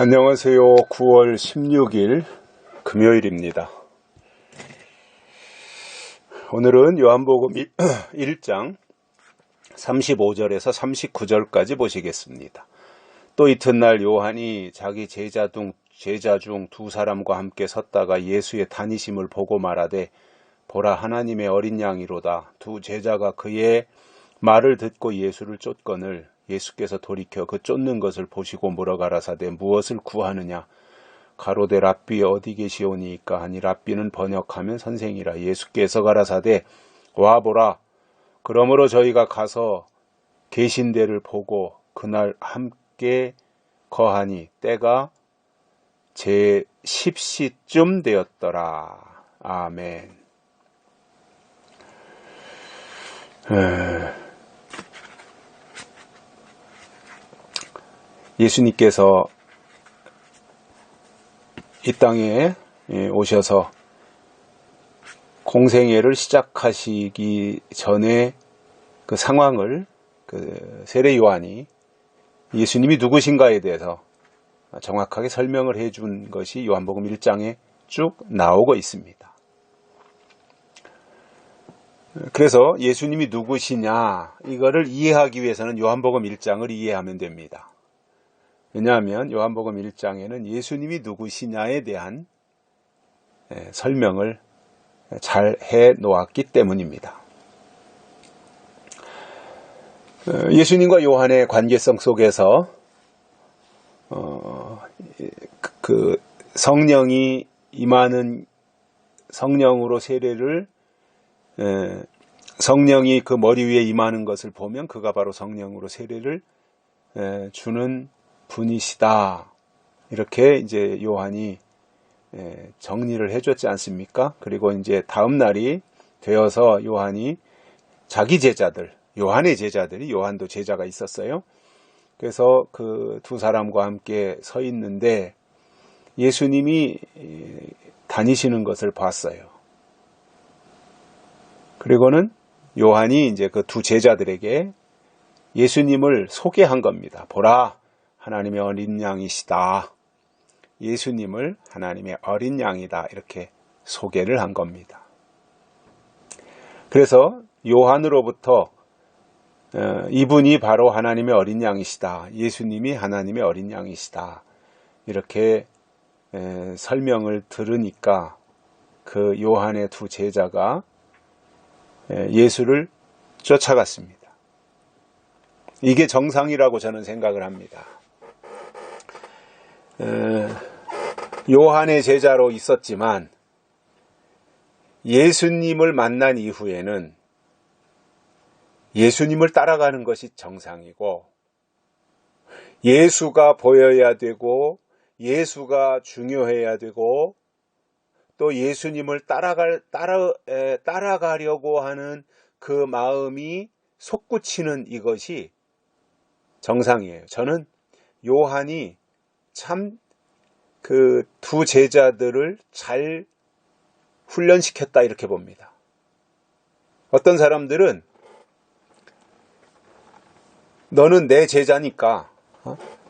안녕하세요. 9월 16일 금요일입니다. 오늘은 요한복음 1장 35절에서 39절까지 보시겠습니다. 또 이튿날 요한이 자기 제자 중 두 사람과 함께 섰다가 예수의 다니심을 보고 말하되 보라, 하나님의 어린 양이로다. 두 제자가 그의 말을 듣고 예수를 쫓거늘 예수께서 돌이켜 그 쫓는 것을 보시고 물어가라사대 무엇을 구하느냐. 가로되 랍비 어디 계시오니이까 하니 랍비는 번역하면 선생이라. 예수께서 가라사대 와보라. 그러므로 저희가 가서 계신 데를 보고 그날 함께 거하니 때가 제 10시쯤 되었더라. 아멘. 예수님께서 이 땅에 오셔서 공생애를 시작하시기 전에 그 상황을 세례 요한이 예수님이 누구신가에 대해서 정확하게 설명을 해준 것이 요한복음 1장에 쭉 나오고 있습니다. 그래서 예수님이 누구시냐 이거를 이해하기 위해서는 요한복음 1장을 이해하면 됩니다. 왜냐하면 요한복음 1장에는 예수님이 누구시냐에 대한 설명을 잘 해놓았기 때문입니다. 예수님과 요한의 관계성 속에서 그 성령이 임하는 성령으로 세례를 성령이 그 머리 위에 임하는 것을 보면 그가 바로 성령으로 세례를 주는 분이시다. 이렇게 이제 요한이 정리를 해줬지 않습니까? 그리고 이제 다음 날이 되어서 요한이 자기 제자들, 요한의 제자들이, 요한도 제자가 있었어요. 그래서 그 두 사람과 함께 서 있는데 예수님이 다니시는 것을 봤어요. 그리고는 요한이 이제 그 두 제자들에게 예수님을 소개한 겁니다. 보라, 하나님의 어린 양이시다. 예수님을 하나님의 어린 양이다. 이렇게 소개를 한 겁니다. 그래서 요한으로부터 이분이 바로 하나님의 어린 양이시다. 예수님이 하나님의 어린 양이시다. 이렇게 설명을 들으니까 그 요한의 두 제자가 예수를 쫓아갔습니다. 이게 정상이라고 저는 생각을 합니다. 요한의 제자로 있었지만 예수님을 만난 이후에는 예수님을 따라가는 것이 정상이고 예수가 보여야 되고 예수가 중요해야 되고 또 예수님을 따라가려고 하는 그 마음이 솟구치는 이것이 정상이에요. 저는 요한이 참 그 두 제자들을 잘 훈련시켰다 이렇게 봅니다. 어떤 사람들은 너는 내 제자니까,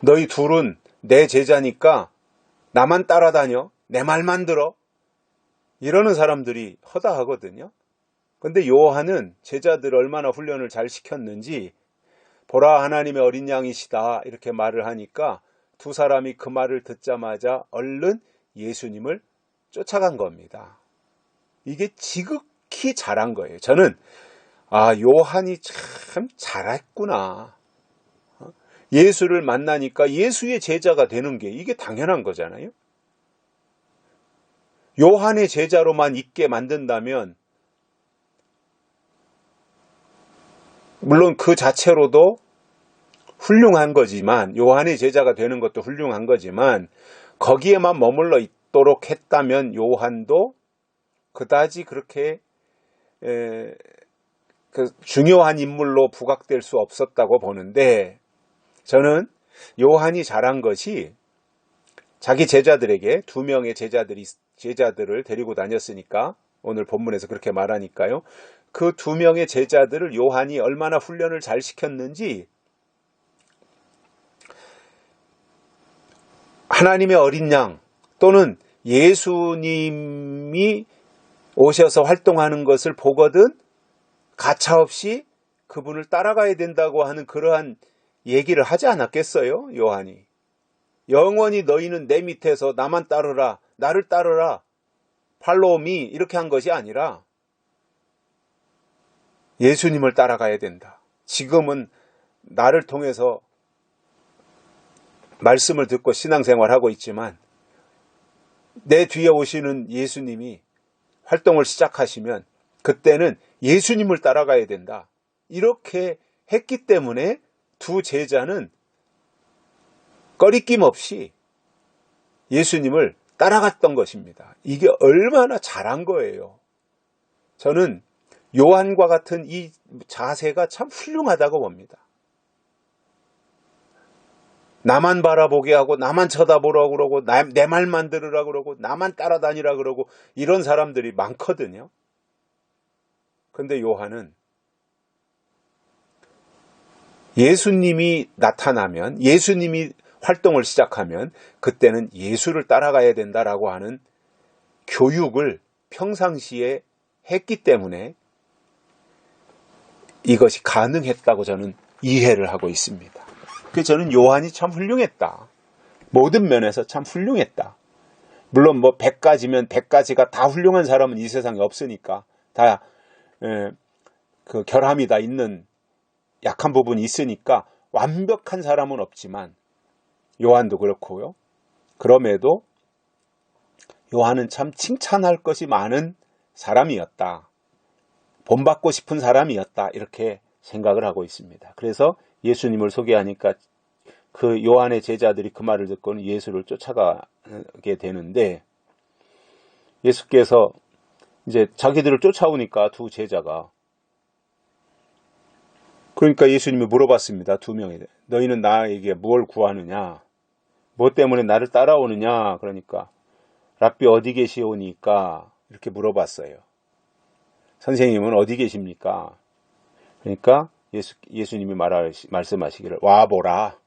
너희 둘은 내 제자니까 나만 따라다녀, 내 말만 들어, 이러는 사람들이 허다하거든요. 근데 요한은 제자들 얼마나 훈련을 잘 시켰는지 보라, 하나님의 어린 양이시다 이렇게 말을 하니까 두 사람이 그 말을 듣자마자 얼른 예수님을 쫓아간 겁니다. 이게 지극히 잘한 거예요. 저는 요한이 참 잘했구나. 예수를 만나니까 예수의 제자가 되는 게 이게 당연한 거잖아요. 요한의 제자로만 있게 만든다면 물론 그 자체로도 훌륭한 거지만, 요한의 제자가 되는 것도 훌륭한 거지만 거기에만 머물러 있도록 했다면 요한도 그다지 그렇게 중요한 인물로 부각될 수 없었다고 보는데, 저는 요한이 잘한 것이 자기 제자들에게 두 명의 제자들을 데리고 다녔으니까 오늘 본문에서 그렇게 말하니까요. 그 두 명의 제자들을 요한이 얼마나 훈련을 잘 시켰는지 하나님의 어린 양 또는 예수님이 오셔서 활동하는 것을 보거든 가차없이 그분을 따라가야 된다고 하는 그러한 얘기를 하지 않았겠어요? 요한이. 영원히 너희는 내 밑에서 나만 따르라, 나를 따르라, 팔로우 미 이렇게 한 것이 아니라 예수님을 따라가야 된다. 지금은 나를 통해서 말씀을 듣고 신앙생활하고 있지만 내 뒤에 오시는 예수님이 활동을 시작하시면 그때는 예수님을 따라가야 된다. 이렇게 했기 때문에 두 제자는 꺼리낌 없이 예수님을 따라갔던 것입니다. 이게 얼마나 잘한 거예요. 저는 요한과 같은 이 자세가 참 훌륭하다고 봅니다. 나만 바라보게 하고 나만 쳐다보라고 그러고 내 말만 들으라고 그러고 나만 따라다니라 그러고 이런 사람들이 많거든요. 근데 요한은 예수님이 나타나면 예수님이 활동을 시작하면 그때는 예수를 따라가야 된다라고 하는 교육을 평상시에 했기 때문에 이것이 가능했다고 저는 이해를 하고 있습니다. 그래서 저는 요한이 참 훌륭했다. 모든 면에서 참 훌륭했다. 물론 뭐 100가지면 100가지가 다 훌륭한 사람은 이 세상에 없으니까 다 그 결함이 다 있는 약한 부분이 있으니까 완벽한 사람은 없지만 요한도 그렇고요. 그럼에도 요한은 참 칭찬할 것이 많은 사람이었다. 본받고 싶은 사람이었다. 이렇게 생각을 하고 있습니다. 그래서 예수님을 소개하니까 그 요한의 제자들이 그 말을 듣고는 예수를 쫓아가게 되는데 예수께서 이제 자기들을 쫓아오니까 두 제자가 그러니까 예수님이 물어봤습니다. 두 명이 너희는 나에게 뭘 구하느냐? 뭐 때문에 나를 따라오느냐? 그러니까 랍비 어디 계시오니까 이렇게 물어봤어요. 선생님은 어디 계십니까? 그러니까 예수님이 말씀하시기를 와보라.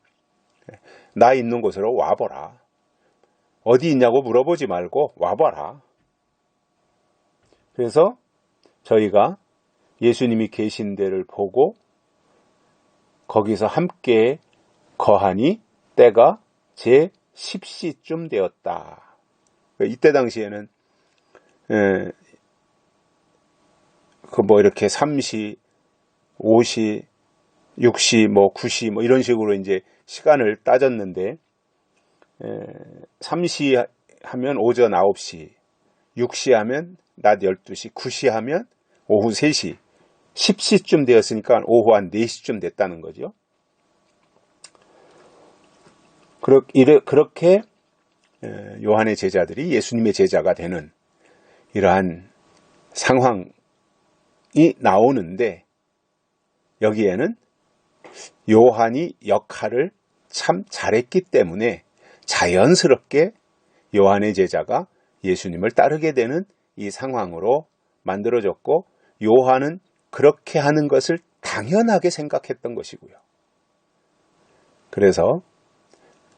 나 있는 곳으로 와보라. 어디 있냐고 물어보지 말고 와봐라. 그래서 저희가 예수님이 계신 데를 보고 거기서 함께 거하니 때가 제 10시쯤 되었다. 이때 당시에는 이렇게 3시, 5시, 6시, 9시 이런 식으로 이제 시간을 따졌는데 3시 하면 오전 9시, 6시 하면 낮 12시, 9시 하면 오후 3시, 10시쯤 되었으니까 오후 한 4시쯤 됐다는 거죠. 그렇게 요한의 제자들이 예수님의 제자가 되는 이러한 상황이 나오는데 여기에는 요한이 역할을 참 잘했기 때문에 자연스럽게 요한의 제자가 예수님을 따르게 되는 이 상황으로 만들어졌고 요한은 그렇게 하는 것을 당연하게 생각했던 것이고요. 그래서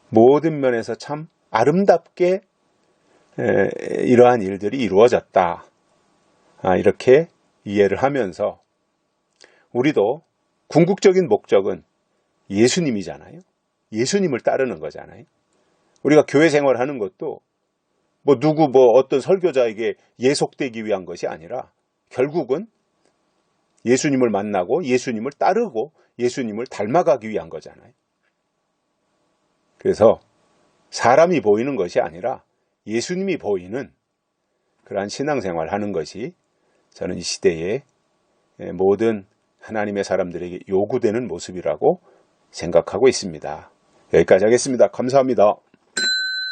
모든 면에서 참 아름답게 이러한 일들이 이루어졌다. 이렇게 이해를 하면서 우리도 궁극적인 목적은 예수님이잖아요. 예수님을 따르는 거잖아요. 우리가 교회 생활하는 것도 어떤 설교자에게 예속되기 위한 것이 아니라 결국은 예수님을 만나고 예수님을 따르고 예수님을 닮아가기 위한 거잖아요. 그래서 사람이 보이는 것이 아니라 예수님이 보이는 그러한 신앙생활을 하는 것이 저는 이 시대의 모든 하나님의 사람들에게 요구되는 모습이라고 생각하고 있습니다. 여기까지 하겠습니다. 감사합니다.